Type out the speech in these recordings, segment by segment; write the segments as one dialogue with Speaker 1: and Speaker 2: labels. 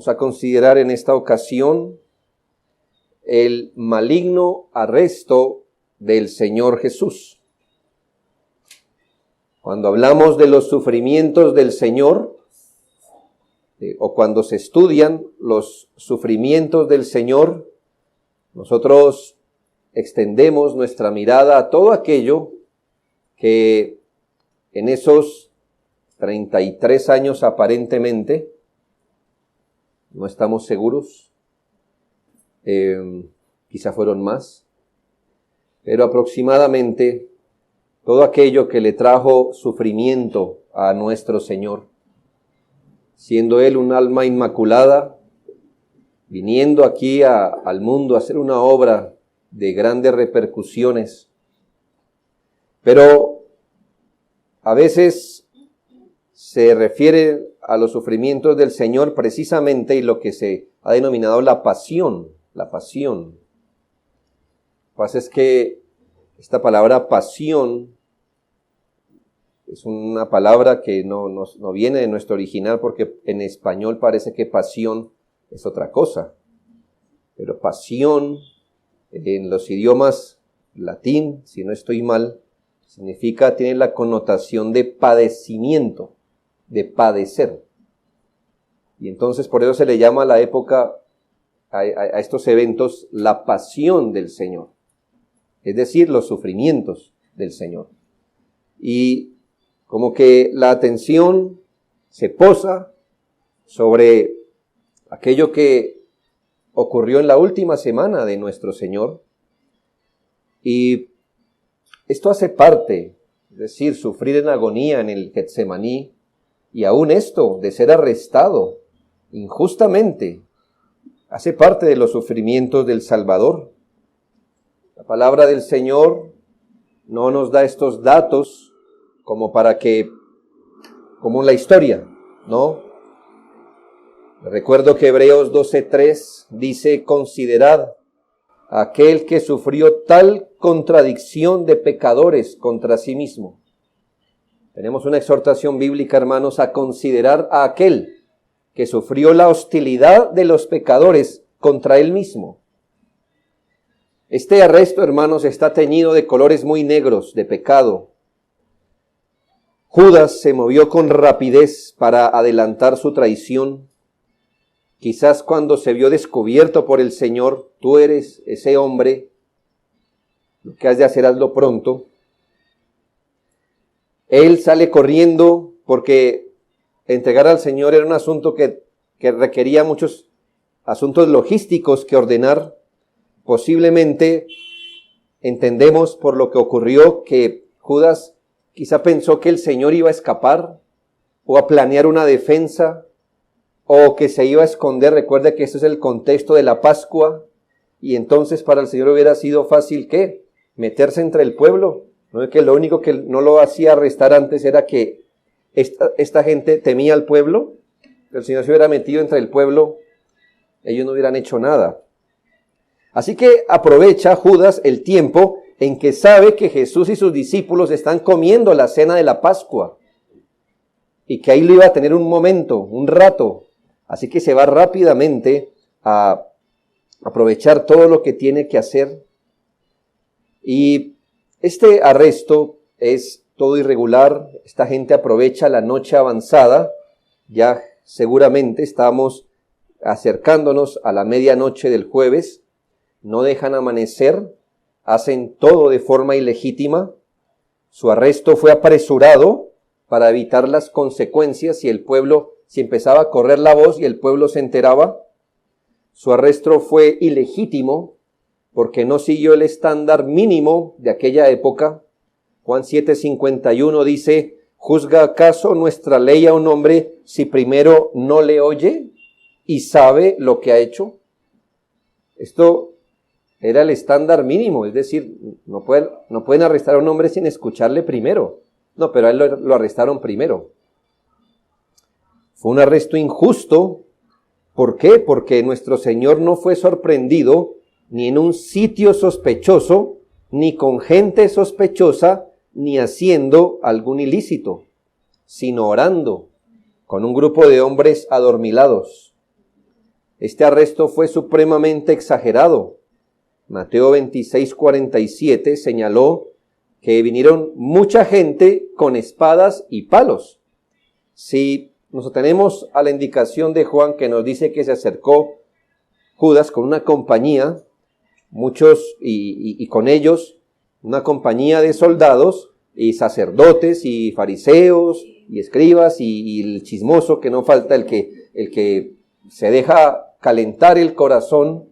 Speaker 1: Vamos a considerar en esta ocasión el maligno arresto del Señor Jesús. Cuando hablamos de los sufrimientos del Señor, o cuando se estudian los sufrimientos del Señor, nosotros extendemos nuestra mirada a todo aquello que en esos 33 años aparentemente, no estamos seguros, quizá fueron más, pero aproximadamente todo aquello que le trajo sufrimiento a nuestro Señor, siendo Él un alma inmaculada, viniendo aquí al mundo a hacer una obra de grandes repercusiones. Pero a veces se refiere a los sufrimientos del Señor precisamente y lo que se ha denominado la pasión. La pasión. Lo que pasa es que esta palabra pasión es una palabra que no viene de nuestro original, porque en español parece que pasión es otra cosa. Pero pasión en los idiomas latín, si no estoy mal, tiene la connotación de padecimiento, de padecer. Y entonces por eso se le llama a la época, a estos eventos, la pasión del Señor. Es decir, los sufrimientos del Señor. Y como que la atención se posa sobre aquello que ocurrió en la última semana de nuestro Señor. Y esto hace parte, es decir, sufrir en agonía en el Getsemaní, y aún esto de ser arrestado injustamente, hace parte de los sufrimientos del Salvador. La palabra del Señor no nos da estos datos como en la historia, ¿no? Recuerdo que Hebreos 12:3 dice: considerad a aquel que sufrió tal contradicción de pecadores contra sí mismo. Tenemos una exhortación bíblica, hermanos, a considerar a aquel que sufrió la hostilidad de los pecadores contra él mismo. Este arresto, hermanos, está teñido de colores muy negros, de pecado. Judas se movió con rapidez para adelantar su traición. Quizás cuando se vio descubierto por el Señor: tú eres ese hombre, lo que has de hacer, hazlo pronto. Él sale corriendo porque entregar al Señor era un asunto que requería muchos asuntos logísticos que ordenar. Posiblemente entendemos por lo que ocurrió que Judas quizá pensó que el Señor iba a escapar o a planear una defensa o que se iba a esconder. Recuerde que ese es el contexto de la Pascua, y entonces para el Señor hubiera sido fácil, ¿qué? Meterse entre el pueblo. No es que lo único que no lo hacía arrestar antes era que esta gente temía al pueblo. El Señor se hubiera metido entre el pueblo, ellos no hubieran hecho nada. Así que aprovecha Judas el tiempo en que sabe que Jesús y sus discípulos están comiendo la cena de la Pascua, y que ahí lo iba a tener un momento, un rato. Así que se va rápidamente a aprovechar todo lo que tiene que hacer. Y este arresto es todo irregular. Esta gente aprovecha la noche avanzada. Ya seguramente estamos acercándonos a la medianoche del jueves. No dejan amanecer. Hacen todo de forma ilegítima. Su arresto fue apresurado para evitar las consecuencias si empezaba a correr la voz y el pueblo se enteraba. Su arresto fue ilegítimo porque no siguió el estándar mínimo de aquella época. Juan 7:51 dice: ¿juzga acaso nuestra ley a un hombre si primero no le oye y sabe lo que ha hecho? Esto era el estándar mínimo, es decir, no pueden arrestar a un hombre sin escucharle primero. No, pero a él lo arrestaron primero. Fue un arresto injusto. ¿Por qué? Porque nuestro Señor no fue sorprendido ni en un sitio sospechoso, ni con gente sospechosa, ni haciendo algún ilícito, sino orando con un grupo de hombres adormilados. Este arresto fue supremamente exagerado. Mateo 26:47 señaló que vinieron mucha gente con espadas y palos. Si nos atenemos a la indicación de Juan que nos dice que se acercó Judas con una compañía, muchos y con ellos una compañía de soldados y sacerdotes y fariseos y escribas y el chismoso, que no falta el que se deja calentar el corazón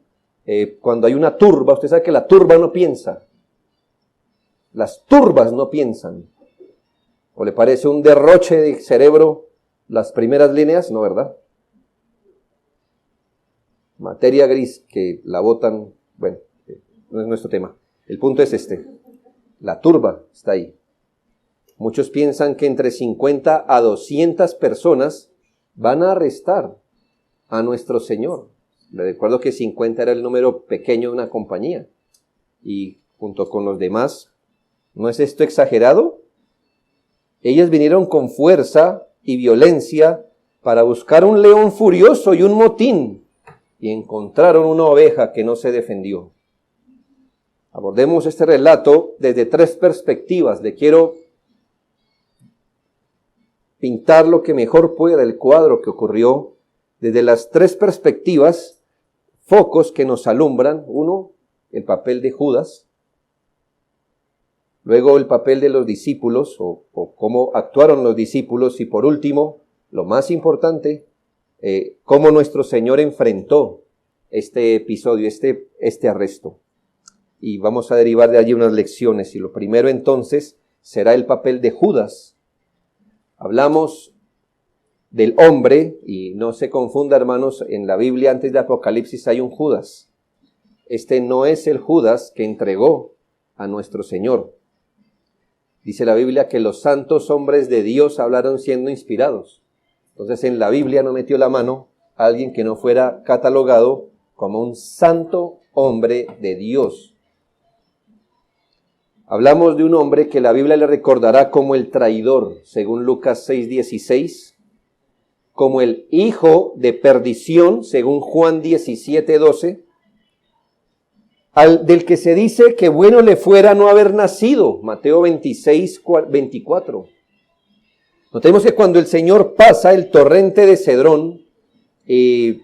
Speaker 1: cuando hay una turba. Usted sabe que la turba no piensa. Las turbas no piensan. ¿O le parece un derroche de cerebro las primeras líneas? No, ¿verdad? Materia gris que la botan. Bueno, no es nuestro tema. El punto es este. La turba está ahí. Muchos piensan que entre 50 a 200 personas van a arrestar a nuestro Señor. Les recuerdo que 50 era el número pequeño de una compañía. Y junto con los demás, ¿no es esto exagerado? Ellas vinieron con fuerza y violencia para buscar un león furioso y un motín, y encontraron una oveja que no se defendió. Abordemos este relato desde tres perspectivas. Le quiero pintar lo que mejor pueda el cuadro que ocurrió desde las tres perspectivas, focos que nos alumbran. Uno, el papel de Judas. Luego el papel de los discípulos o cómo actuaron los discípulos. Y por último, lo más importante, cómo nuestro Señor enfrentó este episodio, este arresto. Y vamos a derivar de allí unas lecciones. Y lo primero entonces será el papel de Judas. Hablamos del hombre, y no se confunda, hermanos, en la Biblia antes de Apocalipsis hay un Judas. Este no es el Judas que entregó a nuestro Señor. Dice la Biblia que los santos hombres de Dios hablaron siendo inspirados. Entonces en la Biblia no metió la mano a alguien que no fuera catalogado como un santo hombre de Dios. Hablamos de un hombre que la Biblia le recordará como el traidor, según Lucas 6:16, como el hijo de perdición, según Juan 17:12, del que se dice que bueno le fuera no haber nacido, Mateo 26:24. Notemos que cuando el Señor pasa el torrente de Cedrón, el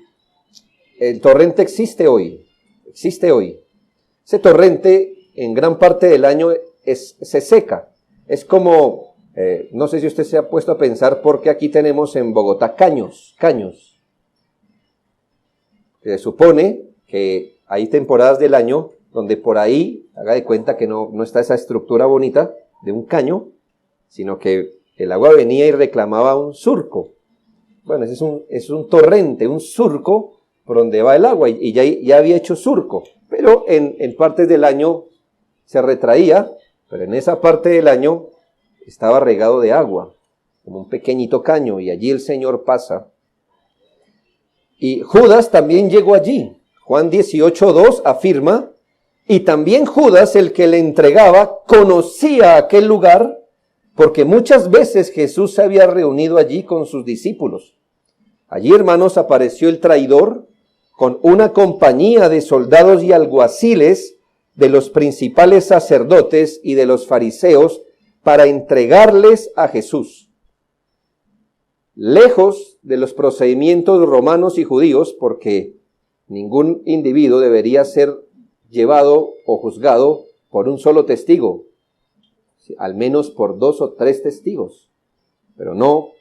Speaker 1: torrente existe hoy. Ese torrente en gran parte del año se seca. Es como, no sé si usted se ha puesto a pensar por qué aquí tenemos en Bogotá caños. Se supone que hay temporadas del año donde por ahí, haga de cuenta que no está esa estructura bonita de un caño, sino que el agua venía y reclamaba un surco. Bueno, es un torrente, un surco por donde va el agua, y ya había hecho surco, pero en partes del año se retraía, pero en esa parte del año estaba regado de agua, como un pequeñito caño, y allí el Señor pasa. Y Judas también llegó allí. Juan 18:2 afirma, y también Judas, el que le entregaba, conocía aquel lugar, porque muchas veces Jesús se había reunido allí con sus discípulos. Allí, hermanos, apareció el traidor con una compañía de soldados y alguaciles de los principales sacerdotes y de los fariseos para entregarles a Jesús. Lejos de los procedimientos romanos y judíos, porque ningún individuo debería ser llevado o juzgado por un solo testigo, al menos por 2 o 3 testigos, pero no,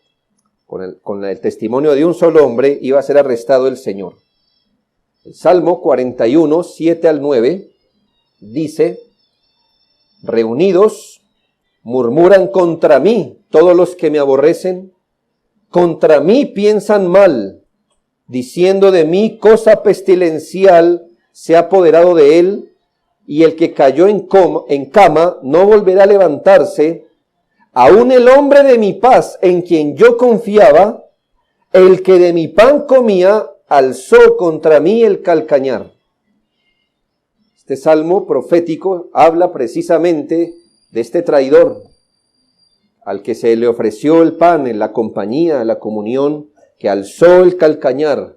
Speaker 1: con el testimonio de un solo hombre iba a ser arrestado el Señor. El Salmo 41, 7 al 9, dice, reunidos, murmuran contra mí todos los que me aborrecen, contra mí piensan mal, diciendo de mí cosa pestilencial se ha apoderado de él, y el que cayó en cama no volverá a levantarse, aún el hombre de mi paz en quien yo confiaba, el que de mi pan comía, alzó contra mí el calcañar. Este salmo profético habla precisamente de este traidor, al que se le ofreció el pan en la compañía, en la comunión, que alzó el calcañar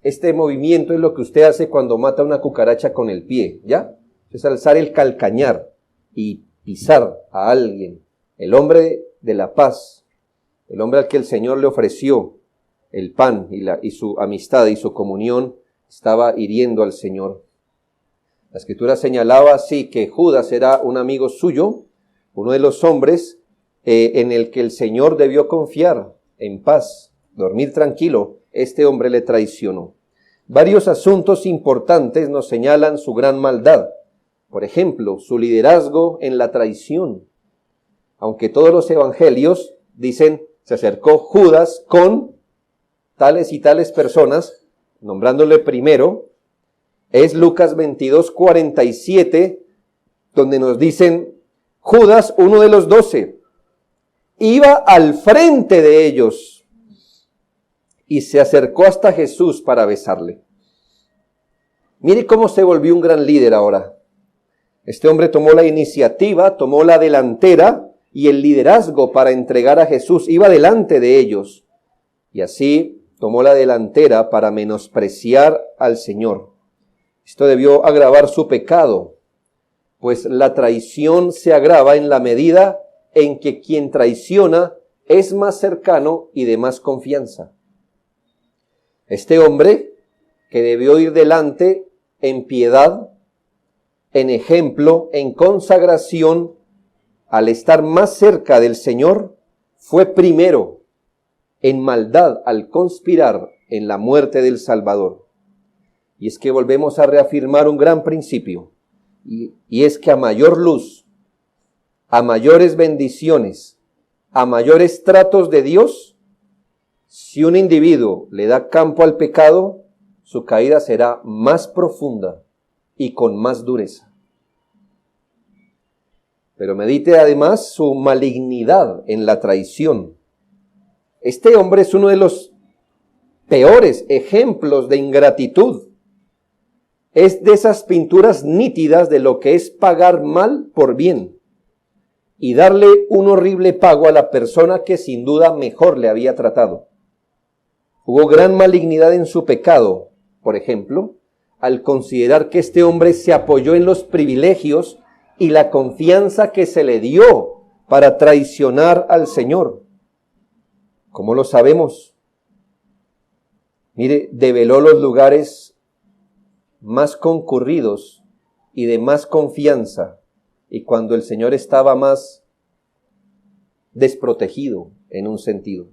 Speaker 1: Este movimiento es lo que usted hace cuando mata una cucaracha con el pie, ¿ya? Es alzar el calcañar y pisar a alguien. El hombre de la paz, el hombre al que el Señor le ofreció el pan y su amistad y su comunión, estaba hiriendo al Señor. La Escritura señalaba así que Judas era un amigo suyo, uno de los hombres en el que el Señor debió confiar en paz, dormir tranquilo. Este hombre le traicionó. Varios asuntos importantes nos señalan su gran maldad. Por ejemplo, su liderazgo en la traición. Aunque todos los evangelios dicen, se acercó Judas con tales y tales personas, nombrándole primero, es Lucas 22:47, donde nos dicen, Judas, uno de los 12, iba al frente de ellos y se acercó hasta Jesús para besarle. Mire cómo se volvió un gran líder ahora. Este hombre tomó la iniciativa, tomó la delantera y el liderazgo para entregar a Jesús. Iba delante de ellos y así tomó la delantera para menospreciar al Señor. Esto debió agravar su pecado, pues la traición se agrava en la medida en que quien traiciona es más cercano y de más confianza. Este hombre, que debió ir delante en piedad, en ejemplo, en consagración, al estar más cerca del Señor, fue primero en maldad al conspirar en la muerte del Salvador. Y es que volvemos a reafirmar un gran principio, y es que a mayor luz, a mayores bendiciones, a mayores tratos de Dios, si un individuo le da campo al pecado, su caída será más profunda y con más dureza. Pero medite además su malignidad en la traición. Este hombre es uno de los peores ejemplos de ingratitud. Es de esas pinturas nítidas de lo que es pagar mal por bien y darle un horrible pago a la persona que sin duda mejor le había tratado. Hubo gran malignidad en su pecado, por ejemplo, al considerar que este hombre se apoyó en los privilegios y la confianza que se le dio para traicionar al Señor. ¿Cómo lo sabemos? Mire, develó los lugares más concurridos y de más confianza, y cuando el Señor estaba más desprotegido en un sentido.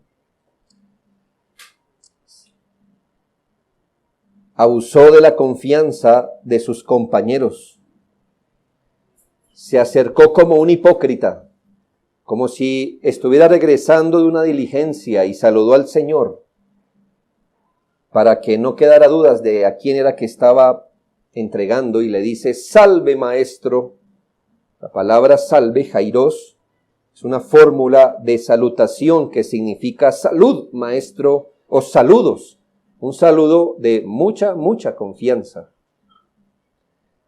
Speaker 1: Abusó de la confianza de sus compañeros. Se acercó como un hipócrita, como si estuviera regresando de una diligencia y saludó al Señor para que no quedara dudas de a quién era que estaba entregando y le dice, salve maestro. La palabra salve, jairos, es una fórmula de salutación que significa salud maestro o saludos. Un saludo de mucha, mucha confianza.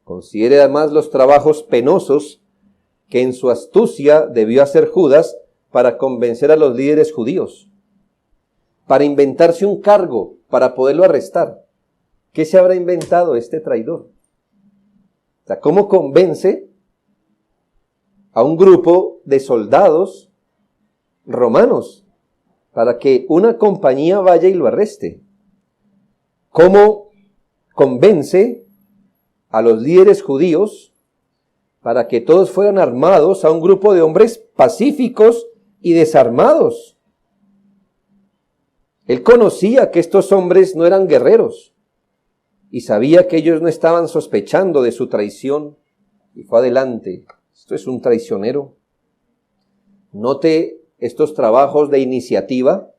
Speaker 1: Considere además los trabajos penosos que en su astucia debió hacer Judas para convencer a los líderes judíos, para inventarse un cargo, para poderlo arrestar. ¿Qué se habrá inventado este traidor? O sea, ¿cómo convence a un grupo de soldados romanos para que una compañía vaya y lo arreste? ¿Cómo convence a los líderes judíos para que todos fueran armados a un grupo de hombres pacíficos y desarmados? Él conocía que estos hombres no eran guerreros y sabía que ellos no estaban sospechando de su traición y fue adelante. Esto es un traicionero. Note estos trabajos de iniciativa,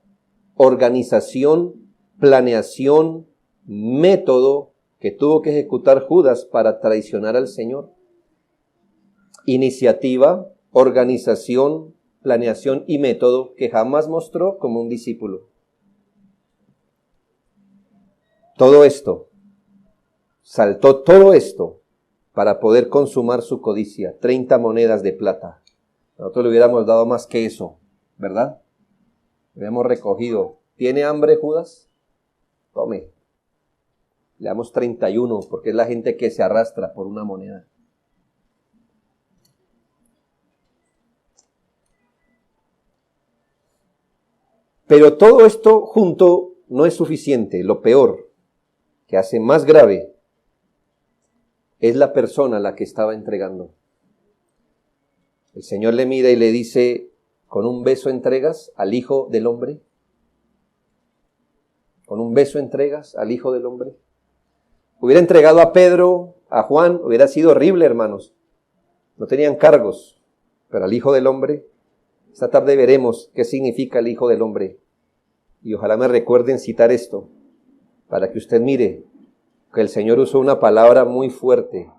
Speaker 1: organización, planeación, método que tuvo que ejecutar Judas para traicionar al Señor. Iniciativa, organización, planeación y método que jamás mostró como un discípulo. Todo esto, saltó todo esto para poder consumar su codicia, 30 monedas de plata. Nosotros le hubiéramos dado más que eso, ¿verdad? Hubiéramos recogido ¿Tiene hambre Judas? Tome. Le damos 31 porque es la gente que se arrastra por una moneda. Pero todo esto junto no es suficiente. Lo peor, que hace más grave, es la persona a la que estaba entregando. El Señor le mira y le dice, ¿con un beso entregas al Hijo del Hombre? ¿Con un beso entregas al Hijo del Hombre? Hubiera entregado a Pedro, a Juan, hubiera sido horrible, hermanos. No tenían cargos, pero al Hijo del Hombre, esta tarde veremos qué significa el Hijo del Hombre. Y ojalá me recuerden citar esto, para que usted mire que el Señor usó una palabra muy fuerte,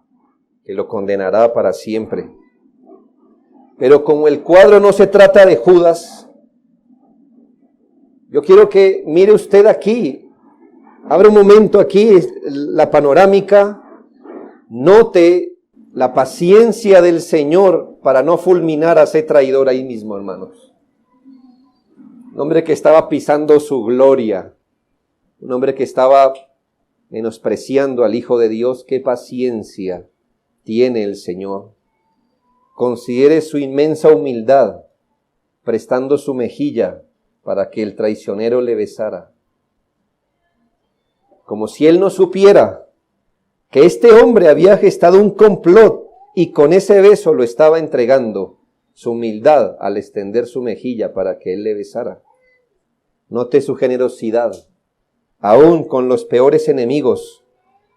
Speaker 1: que lo condenará para siempre. Pero como el cuadro no se trata de Judas, yo quiero que mire usted aquí, abra un momento aquí la panorámica, note la paciencia del Señor para no fulminar a ese traidor ahí mismo, hermanos. Un hombre que estaba pisando su gloria, un hombre que estaba menospreciando al Hijo de Dios. Qué paciencia tiene el Señor. Considere su inmensa humildad, prestando su mejilla para que el traicionero le besara. Como si él no supiera que este hombre había gestado un complot y con ese beso lo estaba entregando, su humildad al extender su mejilla para que él le besara. Note su generosidad, aún con los peores enemigos.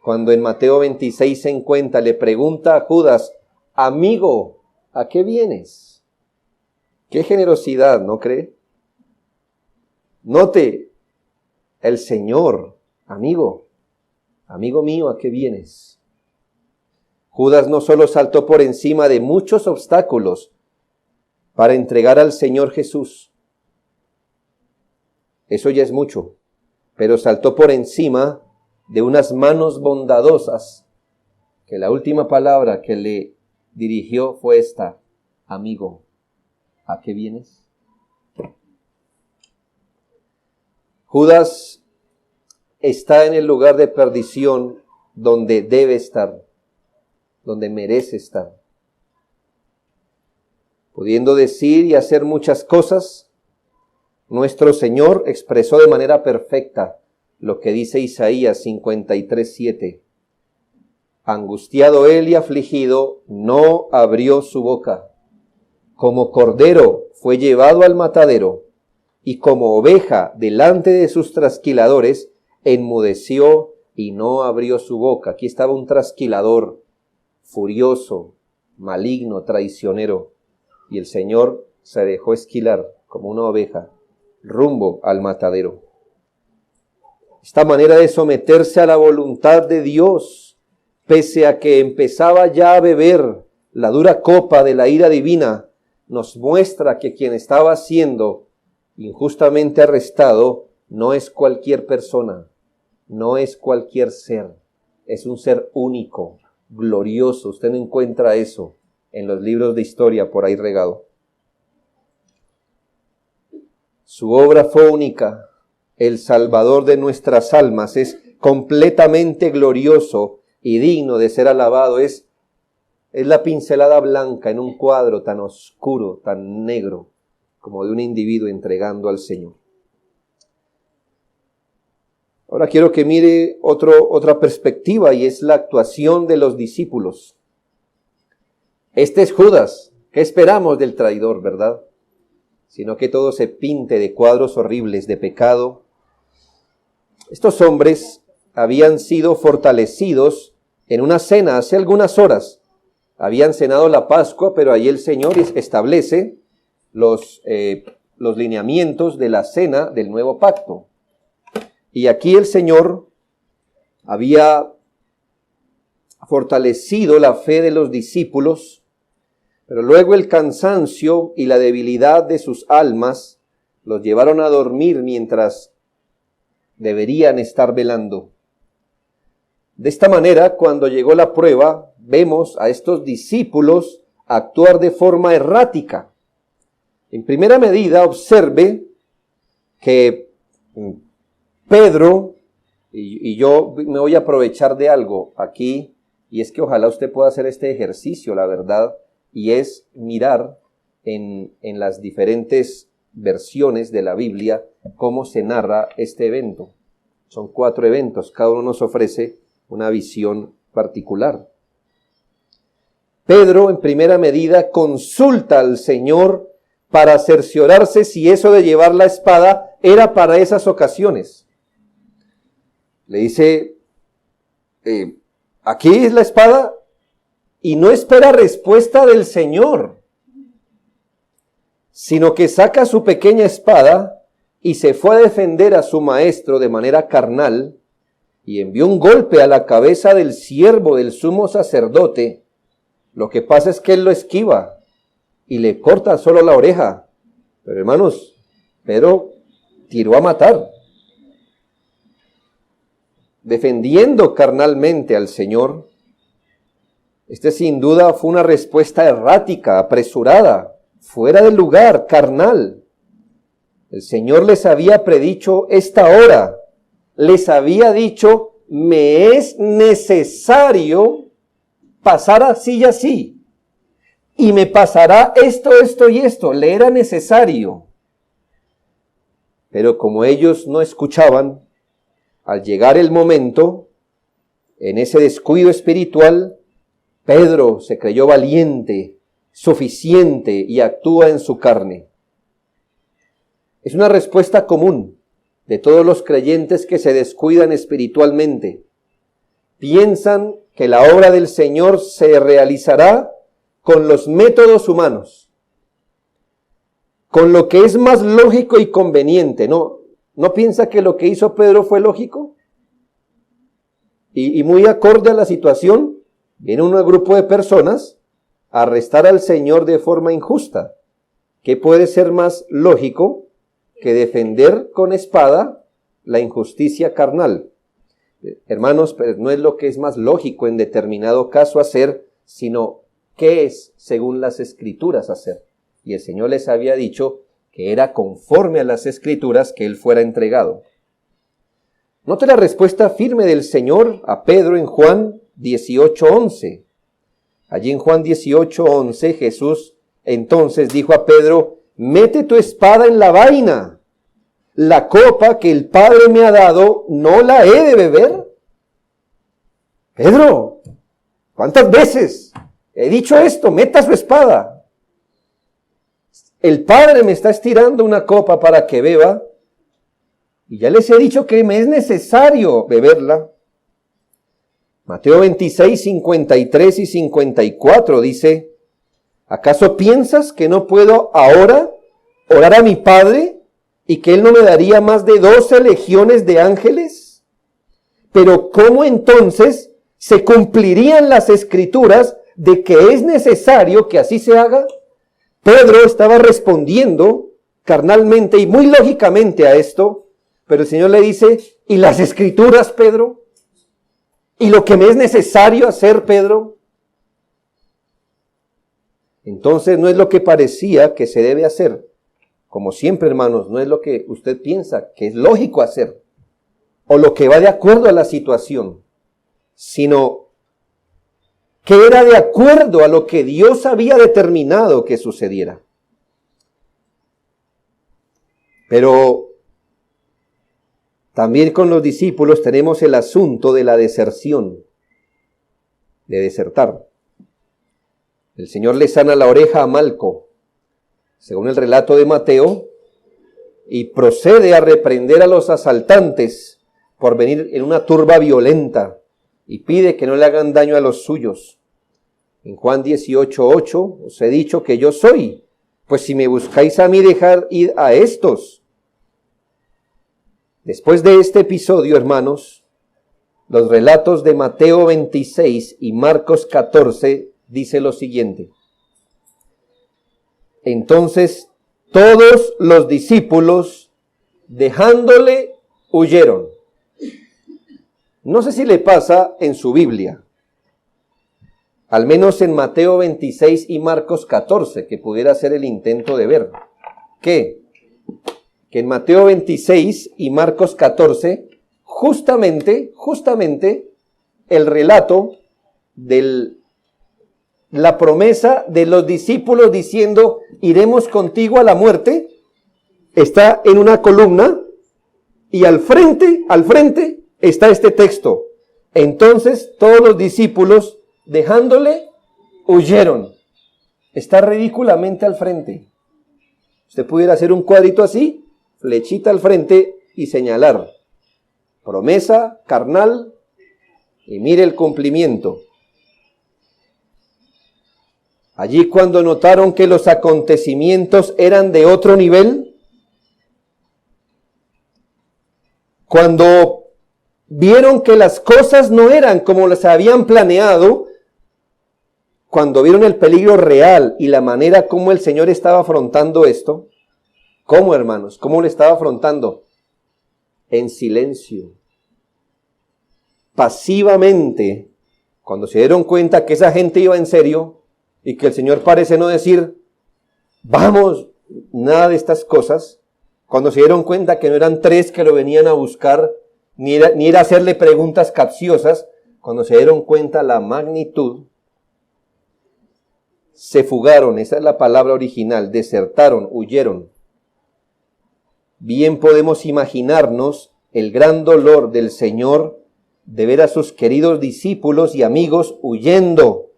Speaker 1: Cuando en Mateo 26:50 le pregunta a Judas, amigo, ¿a qué vienes? Qué generosidad, ¿no cree? Note, el Señor, amigo mío, ¿a qué vienes? Judas no solo saltó por encima de muchos obstáculos para entregar al Señor Jesús. Eso ya es mucho, pero saltó por encima de unas manos bondadosas, que la última palabra que le dirigió fue esta, amigo, ¿a qué vienes? Judas está en el lugar de perdición donde debe estar, donde merece estar. Pudiendo decir y hacer muchas cosas, nuestro Señor expresó de manera perfecta lo que dice Isaías 53:7. Angustiado él y afligido, no abrió su boca. Como cordero fue llevado al matadero, y como oveja delante de sus trasquiladores, enmudeció y no abrió su boca. Aquí estaba un trasquilador, furioso, maligno, traicionero, y el Señor se dejó esquilar como una oveja, rumbo al matadero. Esta manera de someterse a la voluntad de Dios, pese a que empezaba ya a beber la dura copa de la ira divina, nos muestra que quien estaba siendo injustamente arrestado no es cualquier persona, no es cualquier ser, es un ser único, glorioso. Usted no encuentra eso en los libros de historia por ahí regado. Su obra fue única, el Salvador de nuestras almas, es completamente glorioso y digno de ser alabado. Es la pincelada blanca en un cuadro tan oscuro, tan negro, como de un individuo entregando al Señor. Ahora quiero que mire otra perspectiva, y es la actuación de los discípulos. Este es Judas. ¿Qué esperamos del traidor, verdad? Sino que todo se pinte de cuadros horribles de pecado. Estos hombres habían sido fortalecidos en una cena hace algunas horas. Habían cenado la Pascua, pero ahí el Señor establece los lineamientos de la cena del nuevo pacto. Y aquí el Señor había fortalecido la fe de los discípulos, pero luego el cansancio y la debilidad de sus almas los llevaron a dormir mientras deberían estar velando. De esta manera, cuando llegó la prueba, vemos a estos discípulos actuar de forma errática. En primera medida, observe que Pedro, y yo me voy a aprovechar de algo aquí, y es que ojalá usted pueda hacer este ejercicio, la verdad, y es mirar en las diferentes versiones de la Biblia cómo se narra este evento. Son 4 eventos, cada uno nos ofrece una visión particular. Pedro, en primera medida, consulta al Señor para cerciorarse si eso de llevar la espada era para esas ocasiones. Le dice, aquí es la espada, y no espera respuesta del Señor, sino que saca su pequeña espada y se fue a defender a su maestro de manera carnal, y envió un golpe a la cabeza del siervo del sumo sacerdote. Lo que pasa es que él lo esquiva y le corta solo la oreja. Pero hermanos, Pedro tiró a matar, defendiendo carnalmente al Señor. Este sin duda fue una respuesta errática, apresurada, fuera del lugar, carnal. El Señor les había predicho esta hora, les había dicho, me es necesario pasar así y así, y me pasará esto, esto y esto, le era necesario. Pero como ellos no escuchaban, al llegar el momento, en ese descuido espiritual, Pedro se creyó valiente, suficiente y actúa en su carne. Es una respuesta común de todos los creyentes que se descuidan espiritualmente. Piensan que la obra del Señor se realizará con los métodos humanos, con lo que es más lógico y conveniente. ¿No piensa que lo que hizo Pedro fue lógico? Y muy acorde a la situación, viene un grupo de personas a arrestar al Señor de forma injusta. ¿Qué puede ser más lógico que defender con espada la injusticia carnal? Hermanos, pero no es lo que es más lógico en determinado caso hacer, sino qué es, según las Escrituras, hacer. Y el Señor les había dicho que era conforme a las Escrituras que Él fuera entregado. Note la respuesta firme del Señor a Pedro en Juan 18:11. Allí en Juan 18:11 Jesús entonces dijo a Pedro, mete tu espada en la vaina. La copa que el Padre me ha dado, ¿no la he de beber? Pedro, ¿cuántas veces he dicho esto? Meta su espada. El Padre me está estirando una copa para que beba, y ya les he dicho que me es necesario beberla. Mateo 26, 53 y 54 dice, ¿acaso piensas que no puedo ahora orar a mi Padre y que Él no me daría más de 12 legiones de ángeles? Pero ¿cómo entonces se cumplirían las Escrituras de que es necesario que así se haga? Pedro estaba respondiendo carnalmente y muy lógicamente a esto, pero el Señor le dice, ¿y las Escrituras, Pedro? ¿Y lo que me es necesario hacer, Pedro? Entonces no es lo que parecía que se debe hacer. Como siempre, hermanos, no es lo que usted piensa que es lógico hacer, o lo que va de acuerdo a la situación, sino que era de acuerdo a lo que Dios había determinado que sucediera. Pero también con los discípulos tenemos el asunto de la deserción, de desertar. El Señor le sana la oreja a Malco, según el relato de Mateo, y procede a reprender a los asaltantes por venir en una turba violenta y pide que no le hagan daño a los suyos. En Juan 18:8 os he dicho que yo soy, pues si me buscáis a mí, dejad ir a estos. Después de este episodio, hermanos, los relatos de Mateo 26 y Marcos 14 dice lo siguiente. Entonces todos los discípulos, dejándole, huyeron. No sé si le pasa en su Biblia, al menos en Mateo 26 y Marcos 14, que pudiera hacer el intento de ver. ¿Qué que en Mateo 26 y Marcos 14, justamente el relato de la promesa de los discípulos diciendo, iremos contigo a la muerte, está en una columna y al frente está este texto. Entonces todos los discípulos, dejándole, huyeron. Está ridículamente al frente. Usted pudiera hacer un cuadrito así, flechita al frente y señalar. Promesa carnal y mire el cumplimiento. Allí cuando notaron que los acontecimientos eran de otro nivel, cuando vieron que las cosas no eran como las habían planeado, cuando vieron el peligro real y la manera como el Señor estaba afrontando esto, ¿cómo, hermanos? ¿Cómo lo estaba afrontando? En silencio, pasivamente. Cuando se dieron cuenta que esa gente iba en serio y que el Señor parece no decir, vamos, nada de estas cosas, cuando se dieron cuenta que no eran tres que lo venían a buscar, ni era hacerle preguntas capciosas, cuando se dieron cuenta la magnitud, se fugaron, esa es la palabra original, desertaron, huyeron. Bien podemos imaginarnos el gran dolor del Señor de ver a sus queridos discípulos y amigos huyendo,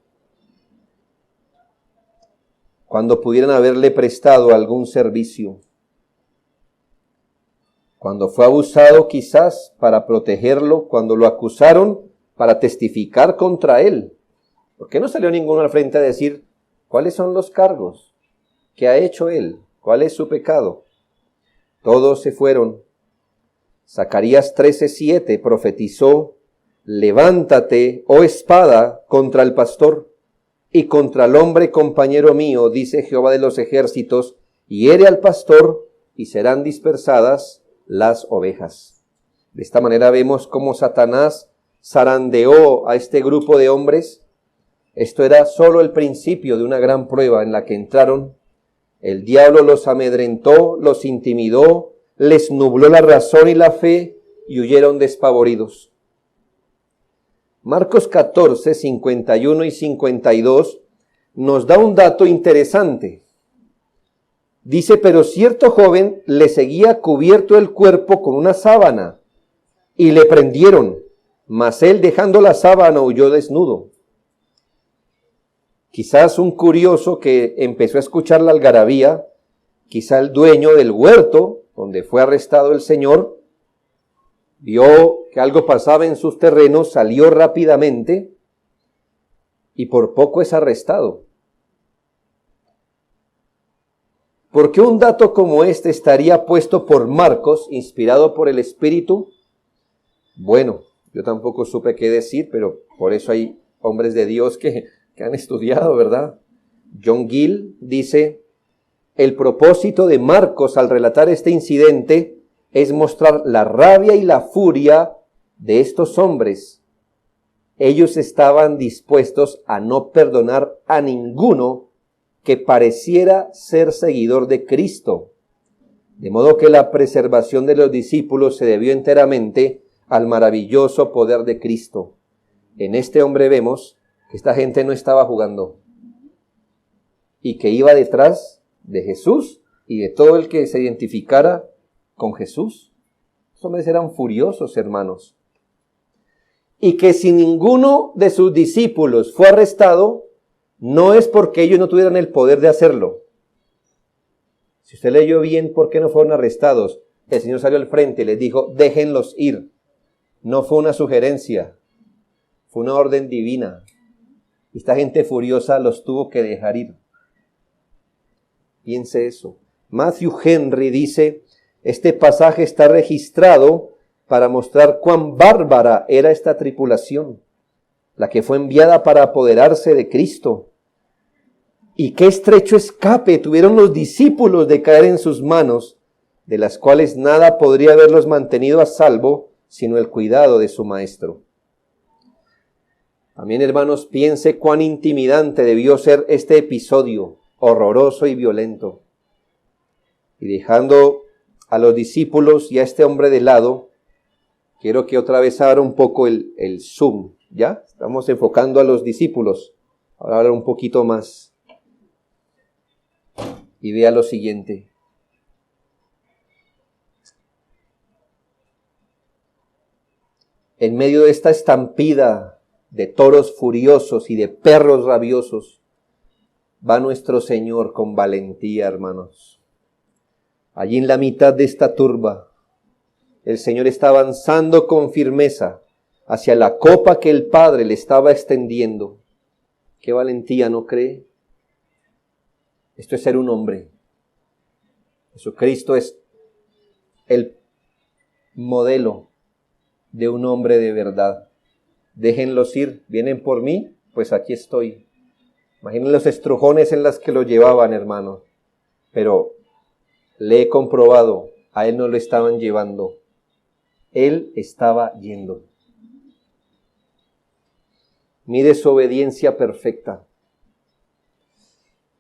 Speaker 1: cuando pudieran haberle prestado algún servicio, cuando fue abusado quizás para protegerlo, cuando lo acusaron para testificar contra él. ¿Por qué no salió ninguno al frente a decir cuáles son los cargos? ¿Qué ha hecho él? ¿Cuál es su pecado? Todos se fueron. Zacarías 13:7 profetizó, levántate, oh espada, contra el pastor y contra el hombre compañero mío, dice Jehová de los ejércitos, hiere al pastor y serán dispersadas las ovejas. De esta manera vemos cómo Satanás zarandeó a este grupo de hombres. Esto era solo el principio de una gran prueba en la que entraron. El diablo los amedrentó, los intimidó, les nubló la razón y la fe y huyeron despavoridos. Marcos 14, 51 y 52 nos da un dato interesante. Dice, pero cierto joven le seguía cubierto el cuerpo con una sábana y le prendieron, mas él dejando la sábana huyó desnudo. Quizás un curioso que empezó a escuchar la algarabía, quizá el dueño del huerto donde fue arrestado el Señor, vio que algo pasaba en sus terrenos, salió rápidamente y por poco es arrestado. ¿Por qué un dato como este estaría puesto por Marcos, inspirado por el Espíritu? Bueno, yo tampoco supe qué decir, pero por eso hay hombres de Dios que han estudiado, ¿verdad? John Gill dice, el propósito de Marcos al relatar este incidente es mostrar la rabia y la furia de estos hombres. Ellos estaban dispuestos a no perdonar a ninguno que pareciera ser seguidor de Cristo. De modo que la preservación de los discípulos se debió enteramente al maravilloso poder de Cristo. En este hombre vemos que esta gente no estaba jugando y que iba detrás de Jesús y de todo el que se identificara con Jesús. Los hombres eran furiosos, hermanos. Y que si ninguno de sus discípulos fue arrestado, no es porque ellos no tuvieran el poder de hacerlo. Si usted leyó bien por qué no fueron arrestados, el Señor salió al frente y les dijo, déjenlos ir. No fue una sugerencia, fue una orden divina. Esta gente furiosa los tuvo que dejar ir. Piense eso. Matthew Henry dice, este pasaje está registrado para mostrar cuán bárbara era esta tripulación, la que fue enviada para apoderarse de Cristo. Y qué estrecho escape tuvieron los discípulos de caer en sus manos, de las cuales nada podría haberlos mantenido a salvo, sino el cuidado de su maestro. También, hermanos, piense cuán intimidante debió ser este episodio, horroroso y violento. Y dejando a los discípulos y a este hombre de lado, quiero que otra vez abra un poco el zoom, ¿ya? Estamos enfocando a los discípulos. Ahora hablar un poquito más. Y vea lo siguiente. En medio de esta estampida de toros furiosos y de perros rabiosos, va nuestro Señor con valentía, hermanos. Allí en la mitad de esta turba, el Señor está avanzando con firmeza hacia la copa que el Padre le estaba extendiendo. ¡Qué valentía!, ¿no cree? Esto es ser un hombre. Jesucristo es el modelo de un hombre de verdad. Déjenlos ir, vienen por mí, pues aquí estoy. Imaginen los estrujones en las que lo llevaban, hermano. Pero le he comprobado, a él no lo estaban llevando. Él estaba yendo. Mire su obediencia perfecta.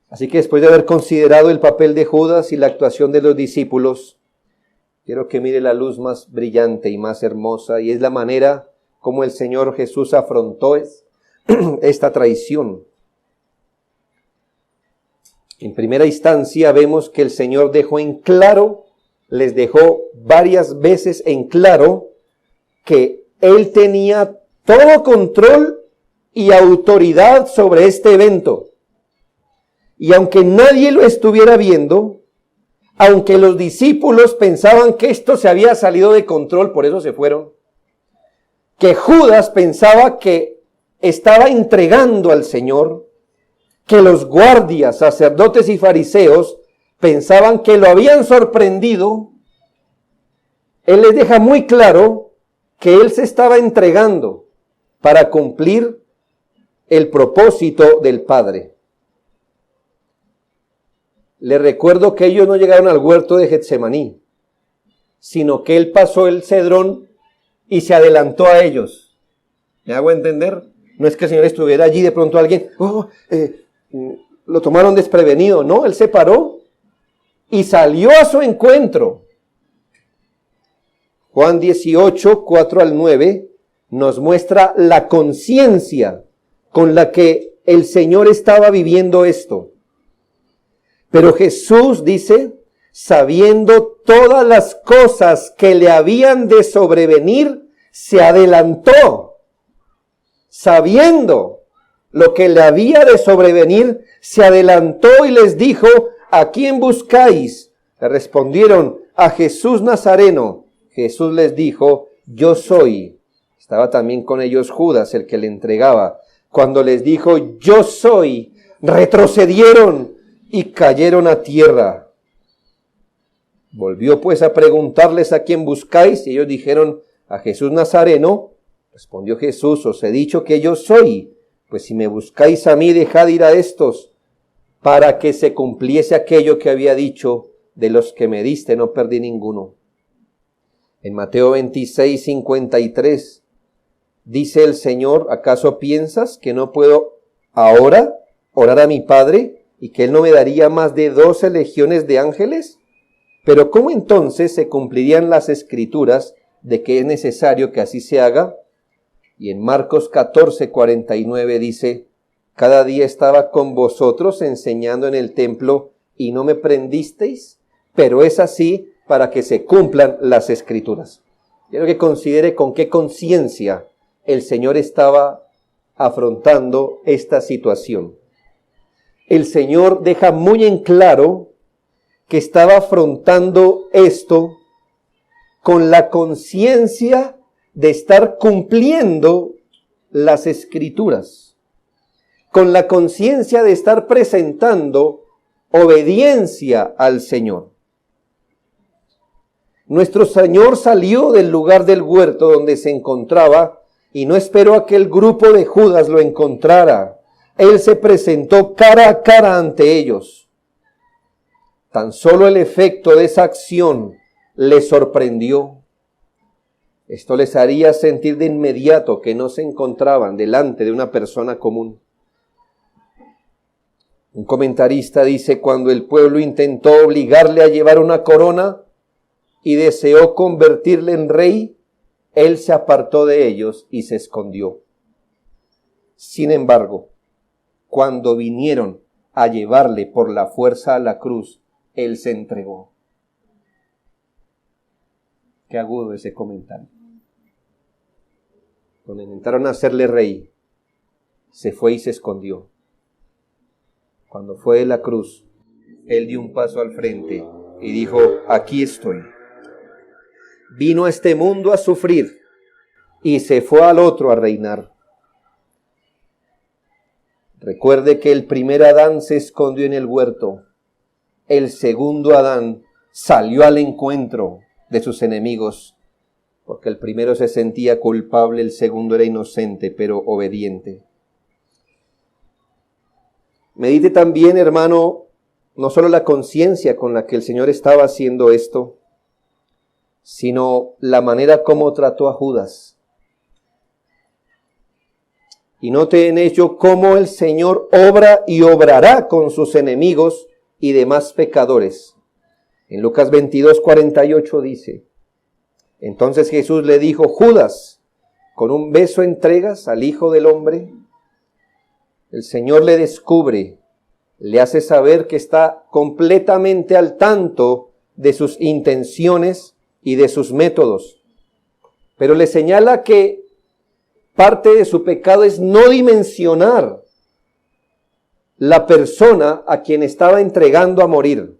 Speaker 1: Así que después de haber considerado el papel de Judas y la actuación de los discípulos, quiero que mire la luz más brillante y más hermosa, y es la manera como el Señor Jesús afrontó esta traición. En primera instancia vemos que el Señor les dejó varias veces en claro que Él tenía todo control y autoridad sobre este evento. Y aunque nadie lo estuviera viendo, aunque los discípulos pensaban que esto se había salido de control, por eso se fueron, que Judas pensaba que estaba entregando al Señor, que los guardias, sacerdotes y fariseos pensaban que lo habían sorprendido, Él les deja muy claro que Él se estaba entregando para cumplir el propósito del Padre. Les recuerdo que ellos no llegaron al huerto de Getsemaní, sino que Él pasó el cedrón y se adelantó a ellos. ¿Me hago entender? No es que el Señor estuviera allí, de pronto alguien, lo tomaron desprevenido. No, Él se paró y salió a su encuentro. Juan 18, 4 al 9, nos muestra la conciencia con la que el Señor estaba viviendo esto. Pero Jesús dice, sabiendo todas las cosas que le habían de sobrevenir, se adelantó. Sabiendo lo que le había de sobrevenir, se adelantó y les dijo, ¿a quién buscáis? Le respondieron, a Jesús Nazareno. Jesús les dijo, yo soy. Estaba también con ellos Judas, el que le entregaba. Cuando les dijo, yo soy, retrocedieron y cayeron a tierra. Volvió pues a preguntarles a quién buscáis, y ellos dijeron, a Jesús Nazareno. Respondió Jesús, os he dicho que yo soy, pues si me buscáis a mí, dejad ir a estos, para que se cumpliese aquello que había dicho, de los que me diste no perdí ninguno. En Mateo 26, 53, dice el Señor, ¿acaso piensas que no puedo ahora orar a mi Padre y que Él no me daría más de 12 legiones de ángeles? Pero ¿cómo entonces se cumplirían las Escrituras de que es necesario que así se haga? Y en Marcos 14, 49 dice, cada día estaba con vosotros enseñando en el templo y no me prendisteis, pero es así para que se cumplan las Escrituras. Quiero que considere con qué conciencia el Señor estaba afrontando esta situación. El Señor deja muy en claro que estaba afrontando esto con la conciencia de estar cumpliendo las Escrituras, con la conciencia de estar presentando obediencia al Señor. Nuestro Señor salió del lugar del huerto donde se encontraba y no esperó a que el grupo de Judas lo encontrara. Él se presentó cara a cara ante ellos. Tan solo el efecto de esa acción les sorprendió. Esto les haría sentir de inmediato que no se encontraban delante de una persona común. Un comentarista dice, cuando el pueblo intentó obligarle a llevar una corona, y deseó convertirle en rey, él se apartó de ellos y se escondió. Sin embargo, cuando vinieron a llevarle por la fuerza a la cruz, él se entregó. Qué agudo ese comentario. Cuando intentaron hacerle rey, se fue y se escondió. Cuando fue de la cruz, él dio un paso al frente y dijo, aquí estoy. Vino a este mundo a sufrir y se fue al otro a reinar. Recuerde que el primer Adán se escondió en el huerto. El segundo Adán salió al encuentro de sus enemigos, porque el primero se sentía culpable, el segundo era inocente, pero obediente. Medite también, hermano, no solo la conciencia con la que el Señor estaba haciendo esto, sino la manera como trató a Judas. Y note en ello cómo el Señor obra y obrará con sus enemigos y demás pecadores. En Lucas 22:48 dice, entonces Jesús le dijo, Judas, ¿con un beso entregas al Hijo del Hombre? El Señor le descubre, le hace saber que está completamente al tanto de sus intenciones y de sus métodos. Pero le señala que parte de su pecado es no dimensionar la persona a quien estaba entregando a morir.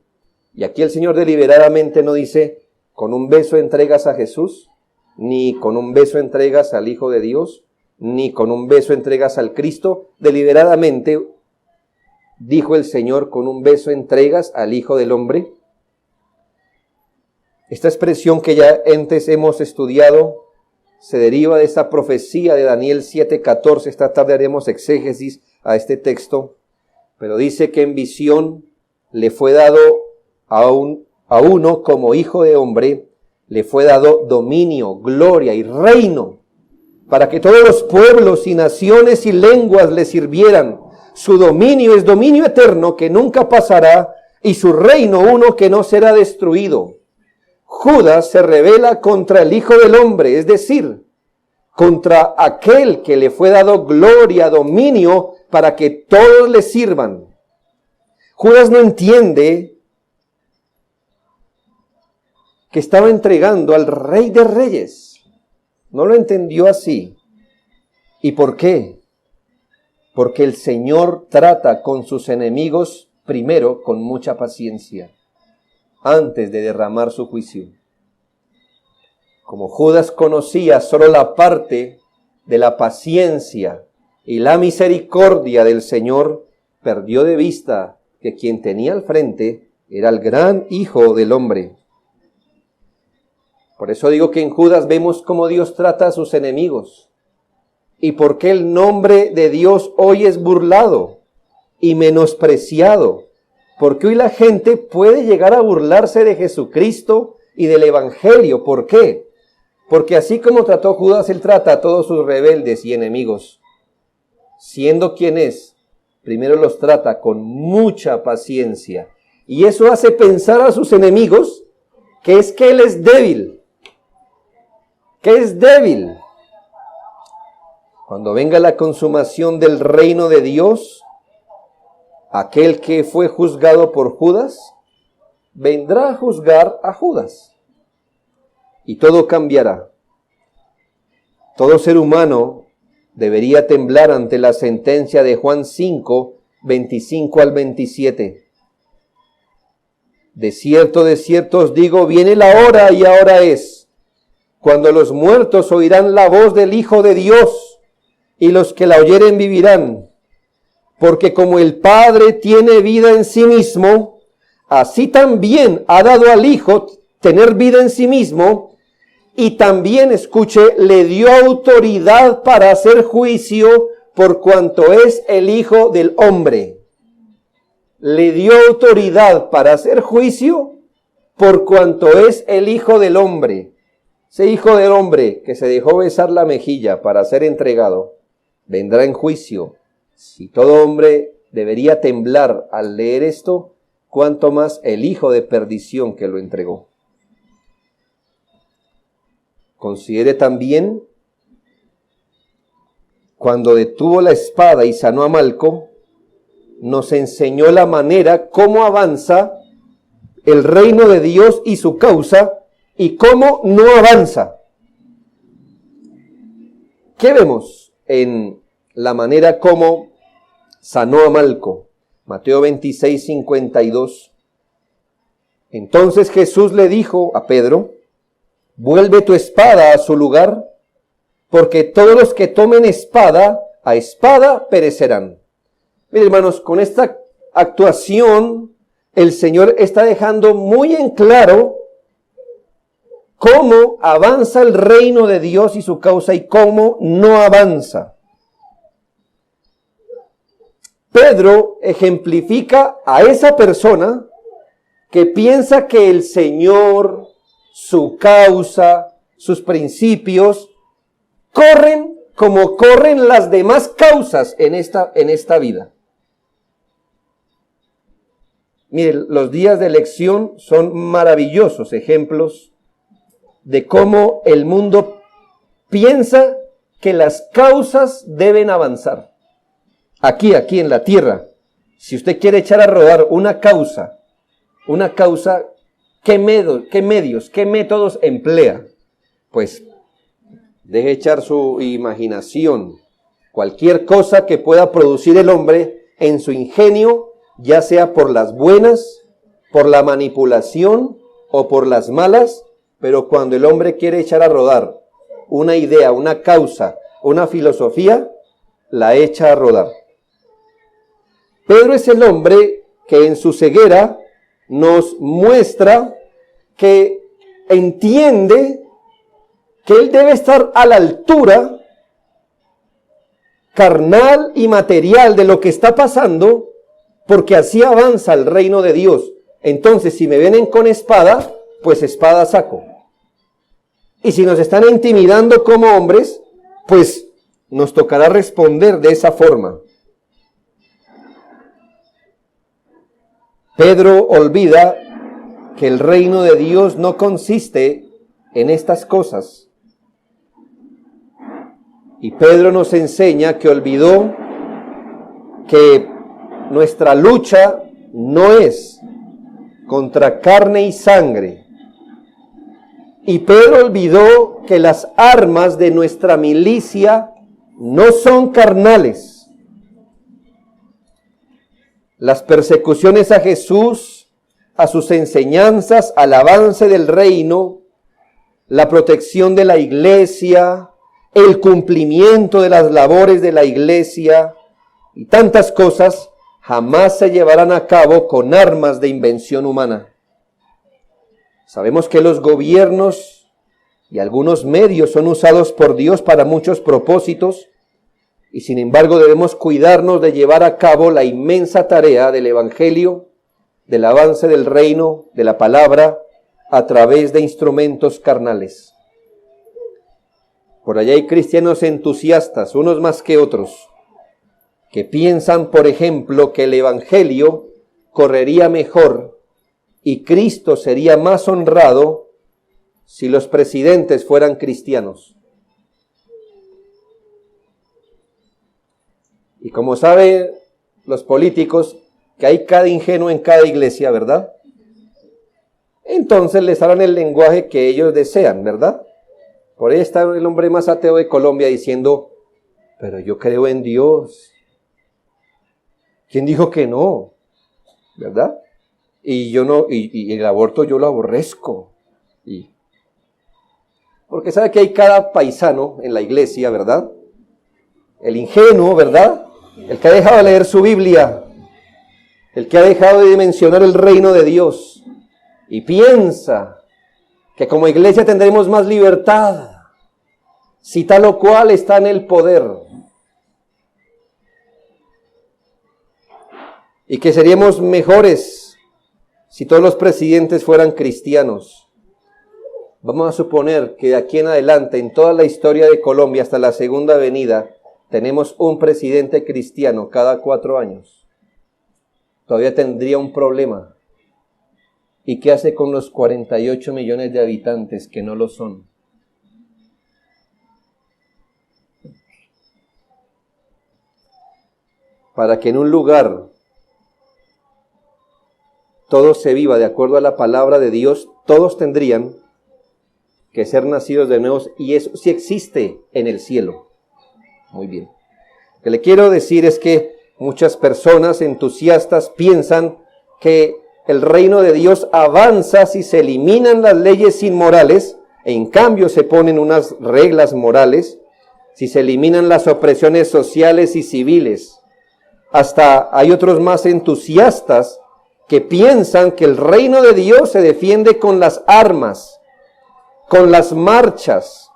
Speaker 1: Y aquí el Señor deliberadamente no dice, con un beso entregas a Jesús, ni con un beso entregas al Hijo de Dios, ni con un beso entregas al Cristo. Deliberadamente dijo el Señor, con un beso entregas al Hijo del Hombre. Esta expresión que ya antes hemos estudiado se deriva de esa profecía de Daniel 7:14. Esta tarde haremos exégesis a este texto, pero dice que en visión le fue dado a uno como hijo de hombre, le fue dado dominio, gloria y reino, para que todos los pueblos y naciones y lenguas le sirvieran. Su dominio es dominio eterno que nunca pasará, y su reino uno que no será destruido. Judas se rebela contra el Hijo del Hombre, es decir, contra aquel que le fue dado gloria, dominio, para que todos le sirvan. Judas no entiende que estaba entregando al Rey de Reyes. No lo entendió así. ¿Y por qué? Porque el Señor trata con sus enemigos primero con mucha paciencia, antes de derramar su juicio. Como Judas conocía solo la parte de la paciencia y la misericordia del Señor, perdió de vista que quien tenía al frente era el gran Hijo del Hombre. Por eso digo que en Judas vemos cómo Dios trata a sus enemigos y por qué el nombre de Dios hoy es burlado y menospreciado. Porque hoy la gente puede llegar a burlarse de Jesucristo y del Evangelio. ¿Por qué? Porque así como trató Judas, él trata a todos sus rebeldes y enemigos. Siendo quien es, primero los trata con mucha paciencia. Y eso hace pensar a sus enemigos que es que él es débil. Que es débil. Cuando venga la consumación del reino de Dios, aquel que fue juzgado por Judas, vendrá a juzgar a Judas. Y todo cambiará. Todo ser humano debería temblar ante la sentencia de Juan 5, 25 al 27. De cierto os digo, viene la hora y ahora es, cuando los muertos oirán la voz del Hijo de Dios, y los que la oyeren vivirán. Porque como el Padre tiene vida en sí mismo, así también ha dado al Hijo tener vida en sí mismo, y también, escuche, le dio autoridad para hacer juicio por cuanto es el Hijo del Hombre. Le dio autoridad para hacer juicio por cuanto es el Hijo del Hombre. Ese Hijo del Hombre que se dejó besar la mejilla para ser entregado, vendrá en juicio. Si todo hombre debería temblar al leer esto, cuánto más el hijo de perdición que lo entregó. Considere también cuando detuvo la espada y sanó a Malco, nos enseñó la manera cómo avanza el reino de Dios y su causa y cómo no avanza. ¿Qué vemos en la manera como sanó a Malco? Mateo 26, 52. Entonces Jesús le dijo a Pedro, vuelve tu espada a su lugar, porque todos los que tomen espada, a espada perecerán. Miren, hermanos, con esta actuación, el Señor está dejando muy en claro cómo avanza el reino de Dios y su causa y cómo no avanza. Pedro ejemplifica a esa persona que piensa que el Señor, su causa, sus principios, corren como corren las demás causas en esta vida. Miren, los días de elección son maravillosos ejemplos de cómo el mundo piensa que las causas deben avanzar. Aquí en la tierra, si usted quiere echar a rodar una causa, ¿qué medios, qué métodos emplea? Pues deje echar su imaginación. Cualquier cosa que pueda producir el hombre en su ingenio, ya sea por las buenas, por la manipulación o por las malas, pero cuando el hombre quiere echar a rodar una idea, una causa, una filosofía, la echa a rodar. Pedro es el hombre que en su ceguera nos muestra que entiende que él debe estar a la altura carnal y material de lo que está pasando, porque así avanza el reino de Dios. Entonces, si me vienen con espada, pues espada saco. Y si nos están intimidando como hombres, pues nos tocará responder de esa forma. Pedro olvida que el reino de Dios no consiste en estas cosas. Y Pedro nos enseña que olvidó que nuestra lucha no es contra carne y sangre. Y Pedro olvidó que las armas de nuestra milicia no son carnales. Las persecuciones a Jesús, a sus enseñanzas, al avance del reino, la protección de la iglesia, el cumplimiento de las labores de la iglesia y tantas cosas jamás se llevarán a cabo con armas de invención humana. Sabemos que los gobiernos y algunos medios son usados por Dios para muchos propósitos y sin embargo debemos cuidarnos de llevar a cabo la inmensa tarea del evangelio, del avance del reino, de la palabra, a través de instrumentos carnales. Por allá hay cristianos entusiastas, unos más que otros, que piensan, por ejemplo, que el evangelio correría mejor y Cristo sería más honrado si los presidentes fueran cristianos. Y como saben los políticos, que hay cada ingenuo en cada iglesia, ¿verdad? Entonces les harán el lenguaje que ellos desean, ¿verdad? Por ahí está el hombre más ateo de Colombia diciendo, pero yo creo en Dios. ¿Quién dijo que no? ¿Verdad? Y yo no, y el aborto yo lo aborrezco. Porque sabe que hay cada paisano en la iglesia, ¿verdad? El ingenuo, ¿verdad? El que ha dejado de leer su Biblia, el que ha dejado de dimensionar el reino de Dios y piensa que como iglesia tendremos más libertad si tal o cual está en el poder y que seríamos mejores si todos los presidentes fueran cristianos. Vamos a suponer que de aquí en adelante, en toda la historia de Colombia hasta la segunda venida, tenemos un presidente cristiano cada 4 años. Todavía tendría un problema. ¿Y qué hace con los 48 millones de habitantes que no lo son? para que en un lugar todo se viva de acuerdo a la palabra de Dios, todos tendrían que ser nacidos de nuevo, y eso sí existe en el cielo. Muy bien. Lo que le quiero decir es que muchas personas entusiastas piensan que el reino de Dios avanza si se eliminan las leyes inmorales, en cambio se ponen unas reglas morales, si se eliminan las opresiones sociales y civiles. Hasta hay otros más entusiastas que piensan que el reino de Dios se defiende con las armas, con las marchas,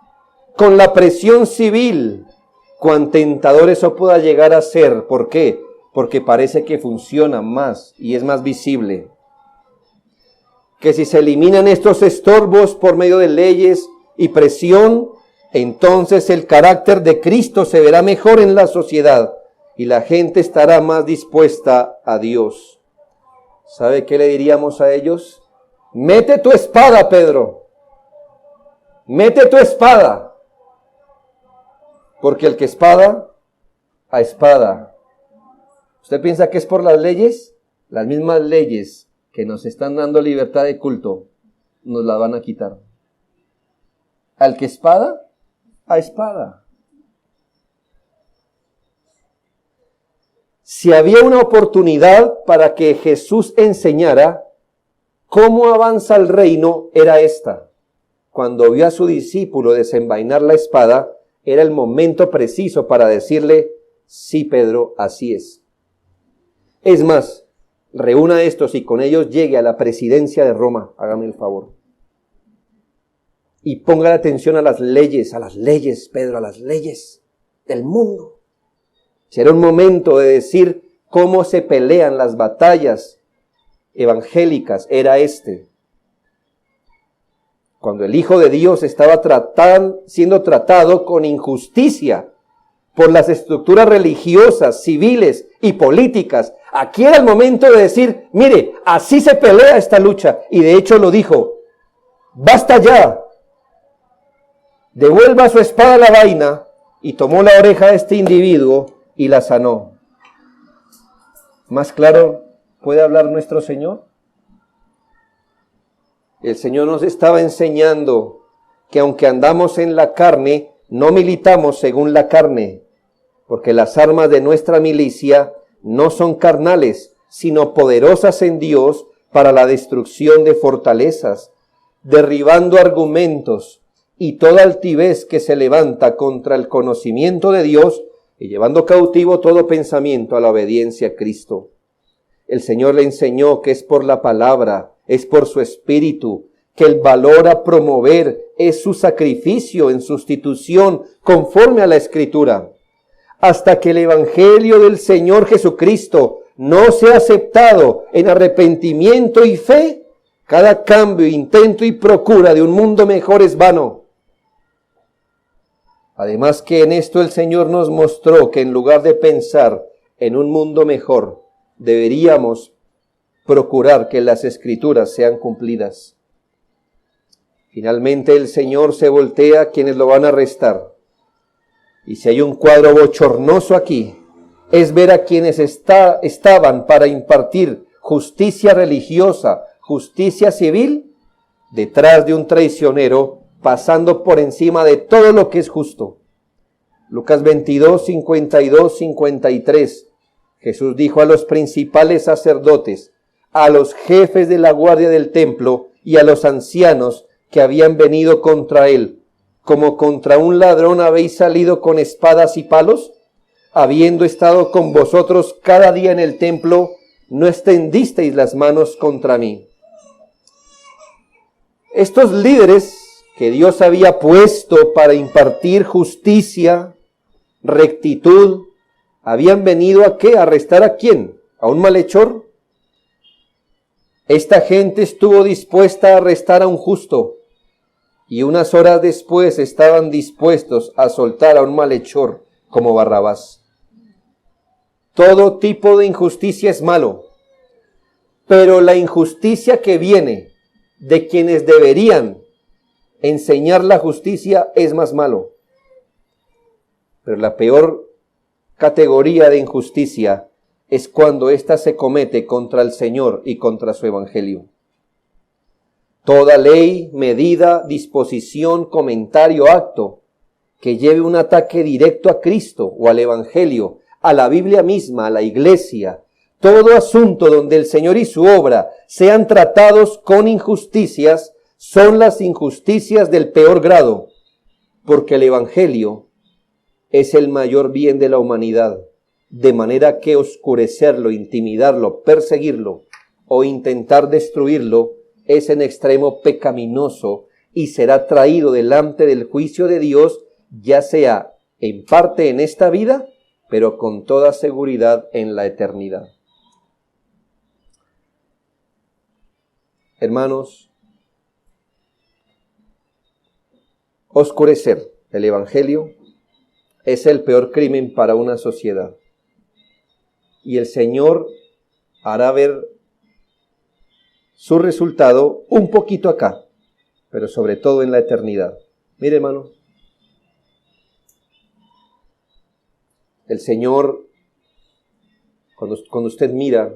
Speaker 1: con la presión civil, cuán tentador eso pueda llegar a ser. ¿Por qué? Porque parece que funciona más y es más visible. Que si se eliminan estos estorbos por medio de leyes y presión, entonces el carácter de Cristo se verá mejor en la sociedad y la gente estará más dispuesta a Dios. ¿Sabe qué le diríamos a ellos? Mete tu espada, Pedro. Mete tu espada. Porque el que espada, a espada. ¿Usted piensa que es por las leyes? Las mismas leyes que nos están dando libertad de culto, nos la van a quitar. Al que espada, a espada. Si había una oportunidad para que Jesús enseñara cómo avanza el reino, era esta. Cuando vio a su discípulo desenvainar la espada, era el momento preciso para decirle, sí, Pedro, así es. Es más, reúna a estos y con ellos llegue a la presidencia de Roma, hágame el favor. Y ponga la atención a las leyes, Pedro, a las leyes del mundo. Será un momento de decir cómo se pelean las batallas evangélicas, era este. Cuando el Hijo de Dios estaba siendo tratado con injusticia por las estructuras religiosas, civiles y políticas, aquí era el momento de decir, mire, así se pelea esta lucha. Y de hecho lo dijo, basta ya, devuelva su espada a la vaina, y tomó la oreja de este individuo y la sanó. ¿Más claro puede hablar nuestro Señor? El Señor nos estaba enseñando que aunque andamos en la carne, no militamos según la carne, porque las armas de nuestra milicia no son carnales, sino poderosas en Dios para la destrucción de fortalezas, derribando argumentos y toda altivez que se levanta contra el conocimiento de Dios y llevando cautivo todo pensamiento a la obediencia a Cristo. El Señor le enseñó que es por la palabra, es por su espíritu, que el valor a promover es su sacrificio en sustitución conforme a la Escritura. Hasta que el Evangelio del Señor Jesucristo no sea aceptado en arrepentimiento y fe, cada cambio, intento y procura de un mundo mejor es vano. Además que en esto el Señor nos mostró que en lugar de pensar en un mundo mejor, deberíamos procurar que las Escrituras sean cumplidas. Finalmente el Señor se voltea a quienes lo van a arrestar. Y si hay un cuadro bochornoso aquí, es ver a quienes estaban para impartir justicia religiosa, justicia civil, detrás de un traicionero, pasando por encima de todo lo que es justo. Lucas 22, 52, 53. Jesús dijo a los principales sacerdotes, a los jefes de la guardia del templo y a los ancianos que habían venido contra él, como contra un ladrón habéis salido con espadas y palos, habiendo estado con vosotros cada día en el templo, no extendisteis las manos contra mí. Estos líderes que Dios había puesto para impartir justicia, rectitud, habían venido ¿a qué? ¿A arrestar a quién? ¿A un malhechor? Esta gente estuvo dispuesta a arrestar a un justo y unas horas después estaban dispuestos a soltar a un malhechor como Barrabás. Todo tipo de injusticia es malo, pero la injusticia que viene de quienes deberían enseñar la justicia es más malo. Pero la peor categoría de injusticia es cuando ésta se comete contra el Señor y contra su evangelio. Toda ley, medida, disposición, comentario, acto que lleve un ataque directo a Cristo o al evangelio, a la Biblia misma, a la iglesia, todo asunto donde el Señor y su obra sean tratados con injusticias, son las injusticias del peor grado, porque el evangelio es el mayor bien de la humanidad, de manera que oscurecerlo, intimidarlo, perseguirlo o intentar destruirlo es en extremo pecaminoso y será traído delante del juicio de Dios, ya sea en parte en esta vida, pero con toda seguridad en la eternidad. Hermanos, oscurecer el evangelio es el peor crimen para una sociedad. Y el Señor hará ver su resultado un poquito acá, pero sobre todo en la eternidad. Mire, hermano, el Señor, cuando usted mira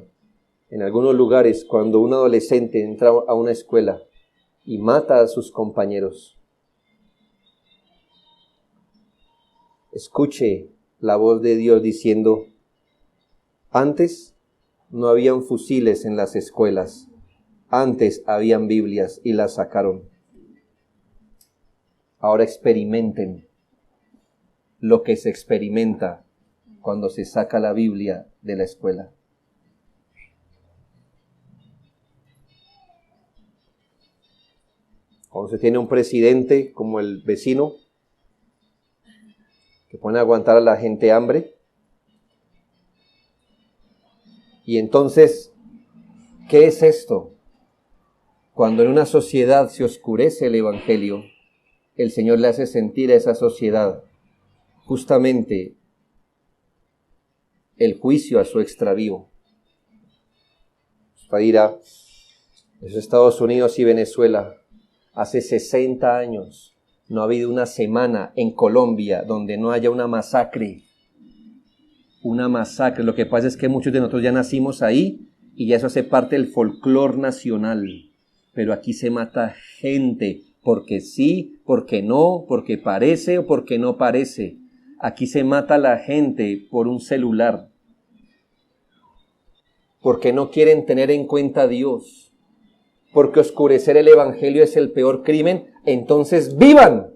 Speaker 1: en algunos lugares, cuando un adolescente entra a una escuela y mata a sus compañeros, escuche la voz de Dios diciendo: antes no habían fusiles en las escuelas, antes habían Biblias y las sacaron. Ahora experimenten lo que se experimenta cuando se saca la Biblia de la escuela. Cuando se tiene un presidente como el vecino, que pone a aguantar a la gente hambre, y entonces, ¿qué es esto? Cuando en una sociedad se oscurece el evangelio, el Señor le hace sentir a esa sociedad justamente el juicio a su extravío. Usted dirá, esos Estados Unidos y Venezuela, hace 60 años no ha habido una semana en Colombia donde no haya una masacre. Una masacre. Lo que pasa es que muchos de nosotros ya nacimos ahí y ya eso hace parte del folclore nacional. Pero aquí se mata gente porque sí, porque no, porque parece o porque no parece. Aquí se mata a la gente por un celular, porque no quieren tener en cuenta a Dios, porque oscurecer el evangelio es el peor crimen. Entonces vivan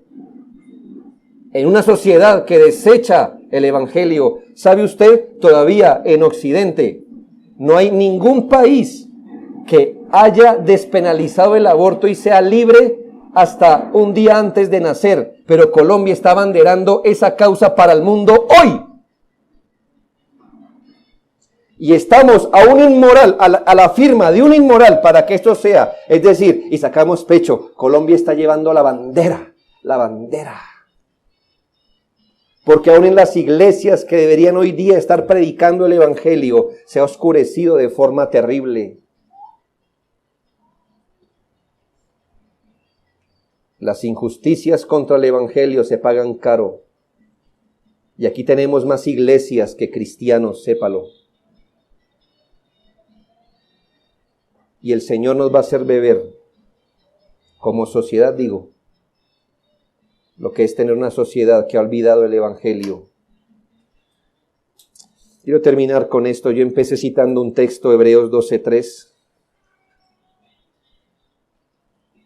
Speaker 1: en una sociedad que desecha el evangelio. ¿Sabe usted? Todavía en Occidente no hay ningún país que haya despenalizado el aborto y sea libre hasta un día antes de nacer, pero Colombia está abanderando esa causa para el mundo hoy. Y estamos a un inmoral, a la firma de un inmoral para que esto sea, es decir, y sacamos pecho, Colombia está llevando la bandera. Porque aún en las iglesias que deberían hoy día estar predicando el evangelio, se ha oscurecido de forma terrible. Las injusticias contra el evangelio se pagan caro. Y aquí tenemos más iglesias que cristianos, sépalo. Y el Señor nos va a hacer beber, como sociedad digo, lo que es tener una sociedad que ha olvidado el evangelio. Quiero terminar con esto. Yo empecé citando un texto, Hebreos 12:3.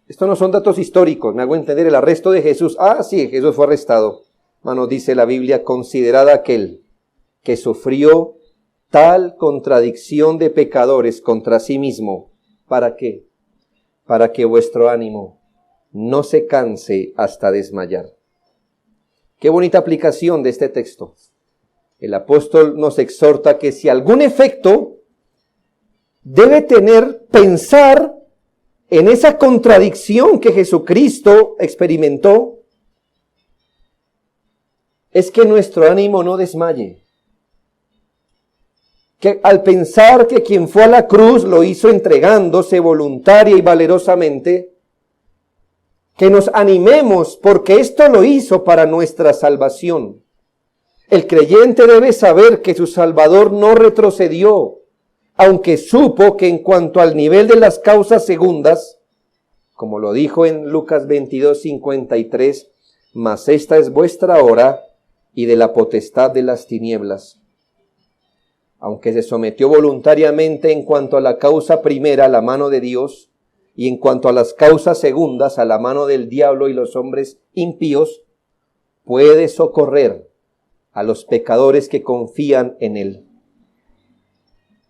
Speaker 1: Esto no son datos históricos, me hago entender. El arresto de Jesús. Sí, Jesús fue arrestado. Hermano, dice la Biblia, considerad aquel que sufrió tal contradicción de pecadores contra sí mismo. ¿Para qué? Para que vuestro ánimo no se canse hasta desmayar. Qué bonita aplicación de este texto. El apóstol nos exhorta que si algún efecto debe tener, pensar en esa contradicción que Jesucristo experimentó, es que nuestro ánimo no desmaye. Que al pensar que quien fue a la cruz lo hizo entregándose voluntaria y valerosamente, que nos animemos porque esto lo hizo para nuestra salvación. El creyente debe saber que su Salvador no retrocedió, aunque supo que en cuanto al nivel de las causas segundas, como lo dijo en Lucas 22:53, mas esta es vuestra hora y de la potestad de las tinieblas. Aunque se sometió voluntariamente en cuanto a la causa primera a la mano de Dios, y en cuanto a las causas segundas a la mano del diablo y los hombres impíos, puede socorrer a los pecadores que confían en él.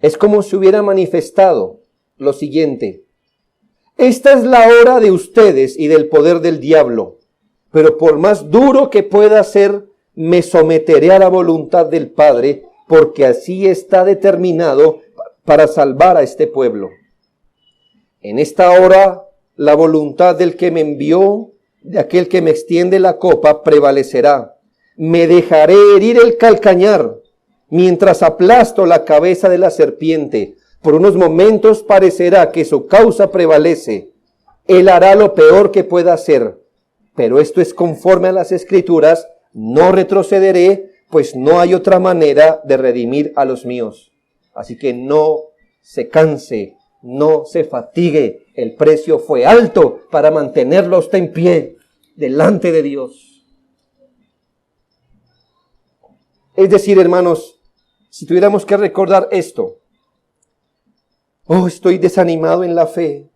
Speaker 1: Es como si hubiera manifestado lo siguiente: esta es la hora de ustedes y del poder del diablo, pero por más duro que pueda ser, me someteré a la voluntad del Padre, porque así está determinado para salvar a este pueblo. En esta hora, la voluntad del que me envió, de aquel que me extiende la copa, prevalecerá. Me dejaré herir el calcañar, mientras aplasto la cabeza de la serpiente. Por unos momentos parecerá que su causa prevalece. Él hará lo peor que pueda hacer, pero esto es conforme a las Escrituras: no retrocederé, pues no hay otra manera de redimir a los míos. Así que no se canse, no se fatigue. El precio fue alto para mantenerlo usted en pie delante de Dios. Es decir, hermanos, si tuviéramos que recordar esto: estoy desanimado en la fe,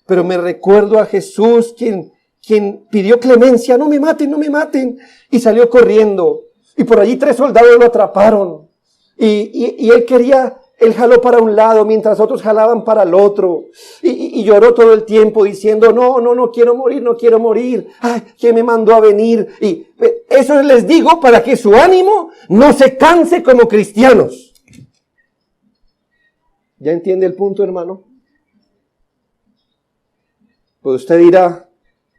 Speaker 1: pero me recuerdo a Jesús quien pidió clemencia: no me maten, y salió corriendo, y por allí 3 soldados lo atraparon, y él jaló para un lado mientras otros jalaban para el otro, y lloró todo el tiempo diciendo: no quiero morir, ay, ¿quién me mandó a venir? Y eso les digo para que su ánimo no se canse como cristianos. ¿Ya entiende el punto, hermano? Pues usted dirá: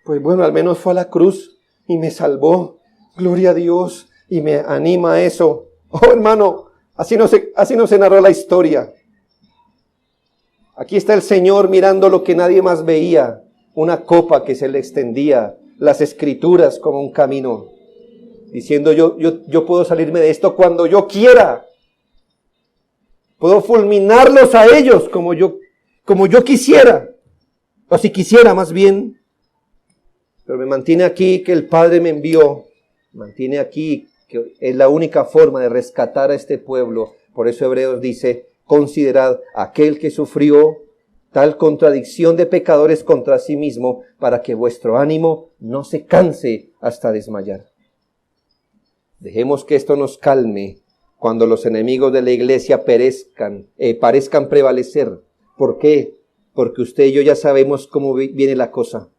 Speaker 1: pues bueno, al menos fue a la cruz y me salvó, gloria a Dios, y me anima eso. Hermano, así no se narró la historia. Aquí está el Señor mirando lo que nadie más veía: una copa que se le extendía, las Escrituras como un camino, diciendo: yo puedo salirme de esto cuando yo quiera. Puedo fulminarlos a ellos como yo quisiera, o si quisiera más bien. Pero me mantiene aquí que el Padre me envió, mantiene aquí que es la única forma de rescatar a este pueblo. Por eso Hebreos dice: considerad aquel que sufrió tal contradicción de pecadores contra sí mismo, para que vuestro ánimo no se canse hasta desmayar. Dejemos que esto nos calme cuando los enemigos de la iglesia parezcan prevalecer. ¿Por qué? Porque usted y yo ya sabemos cómo viene la cosa.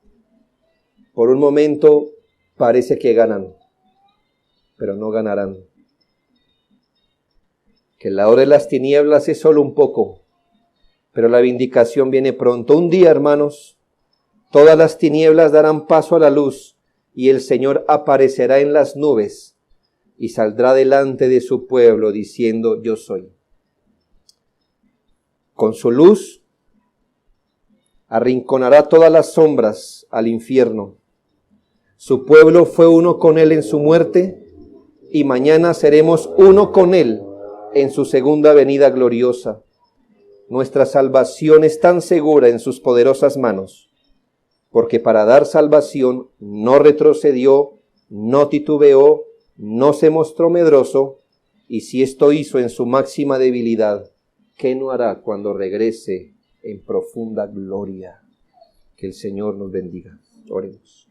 Speaker 1: Por un momento parece que ganan, pero no ganarán. Que la hora de las tinieblas es solo un poco, pero la vindicación viene pronto. Un día, hermanos, todas las tinieblas darán paso a la luz, y el Señor aparecerá en las nubes y saldrá delante de su pueblo diciendo: yo soy. Con su luz arrinconará todas las sombras al infierno. Su pueblo fue uno con él en su muerte, y mañana seremos uno con él en su segunda venida gloriosa. Nuestra salvación es tan segura en sus poderosas manos, porque para dar salvación no retrocedió, no titubeó, no se mostró medroso, y si esto hizo en su máxima debilidad, ¿qué no hará cuando regrese en profunda gloria? Que el Señor nos bendiga. Oremos.